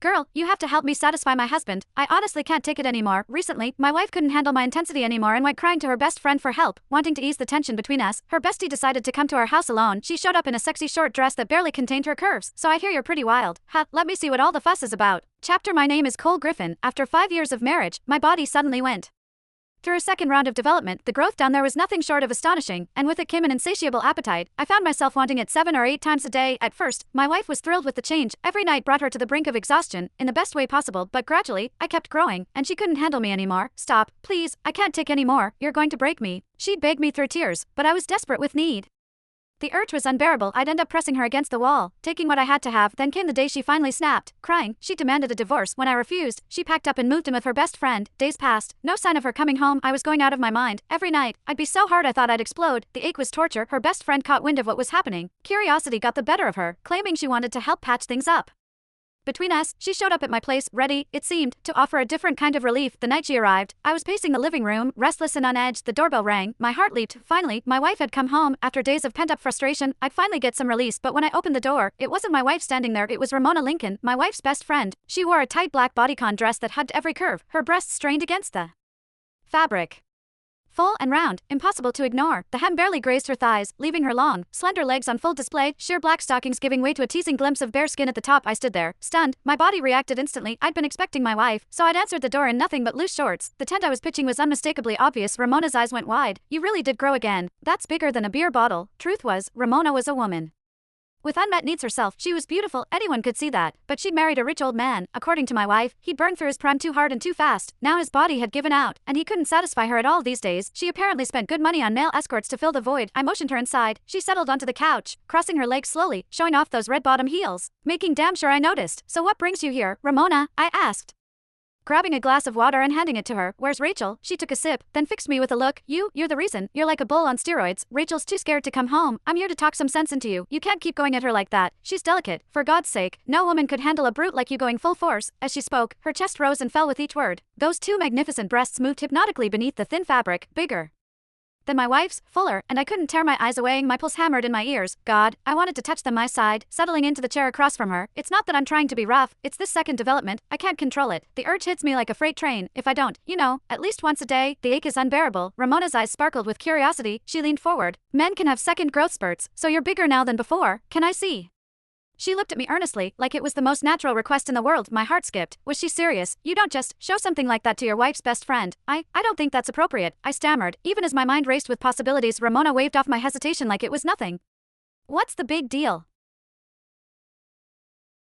Girl, you have to help me satisfy my husband. I honestly can't take it anymore. Recently, my wife couldn't handle my intensity anymore and went crying to her best friend for help, wanting to ease the tension between us. Her bestie decided to come to our house alone. She showed up in a sexy short dress that barely contained her curves. So I hear you're pretty wild. Ha, let me see what all the fuss is about. Chapter: My name is Cole Griffin. After 5 years of marriage, my body suddenly went through a second round of development. The growth down there was nothing short of astonishing, and with it came an insatiable appetite. I found myself wanting it 7 or 8 times a day. At first, my wife was thrilled with the change. Every night brought her to the brink of exhaustion, in the best way possible, but gradually, I kept growing, and she couldn't handle me anymore. Stop, please, I can't take any more, you're going to break me. She'd beg me through tears, but I was desperate with need. The urge was unbearable. I'd end up pressing her against the wall, taking what I had to have. Then came the day she finally snapped. Crying, she demanded a divorce. When I refused, she packed up and moved in with her best friend. Days passed. No sign of her coming home. I was going out of my mind. Every night, I'd be so hard I thought I'd explode. The ache was torture. Her best friend caught wind of what was happening. Curiosity got the better of her, claiming she wanted to help patch things up. Between us, she showed up at my place, ready, it seemed, to offer a different kind of relief. The night she arrived, I was pacing the living room, restless and on edge. The doorbell rang. My heart leaped. Finally, my wife had come home. After days of pent-up frustration, I'd finally get some release. But when I opened the door, it wasn't my wife standing there. It was Ramona Lincoln, my wife's best friend. She wore a tight black bodycon dress that hugged every curve, her breasts strained against the fabric. Full and round, impossible to ignore. The hem barely grazed her thighs, leaving her long, slender legs on full display, sheer black stockings giving way to a teasing glimpse of bare skin at the top. I stood there, stunned. My body reacted instantly. I'd been expecting my wife, so I'd answered the door in nothing but loose shorts. The tent I was pitching was unmistakably obvious. Ramona's eyes went wide. You really did grow again. That's bigger than a beer bottle. Truth was, Ramona was a woman with unmet needs herself. She was beautiful, anyone could see that, but she'd married a rich old man. According to my wife, he'd burned through his prime too hard and too fast. Now his body had given out, and he couldn't satisfy her at all these days. She apparently spent good money on male escorts to fill the void. I motioned her inside. She settled onto the couch, crossing her legs slowly, showing off those red bottom heels, making damn sure I noticed. So what brings you here, Ramona? I asked, grabbing a glass of water and handing it to her. Where's Rachel? She took a sip, then fixed me with a look. You're the reason. You're like a bull on steroids. Rachel's too scared to come home. I'm here to talk some sense into you. You can't keep going at her like that. She's delicate. For God's sake, no woman could handle a brute like you going full force. As she spoke, her chest rose and fell with each word. Those two magnificent breasts moved hypnotically beneath the thin fabric, bigger than my wife's, fuller, and I couldn't tear my eyes away. My pulse hammered in my ears. God, I wanted to touch them. I sighed, settling into the chair across from her. It's not that I'm trying to be rough, it's this second development. I can't control it. The urge hits me like a freight train. If I don't, at least once a day, the ache is unbearable. Ramona's eyes sparkled with curiosity. She leaned forward. Men can have second growth spurts, so you're bigger now than before. Can I see? She looked at me earnestly, like it was the most natural request in the world. My heart skipped. Was she serious? You don't just show something like that to your wife's best friend. I don't think that's appropriate, I stammered. Even as my mind raced with possibilities, Ramona waved off my hesitation like it was nothing. What's the big deal?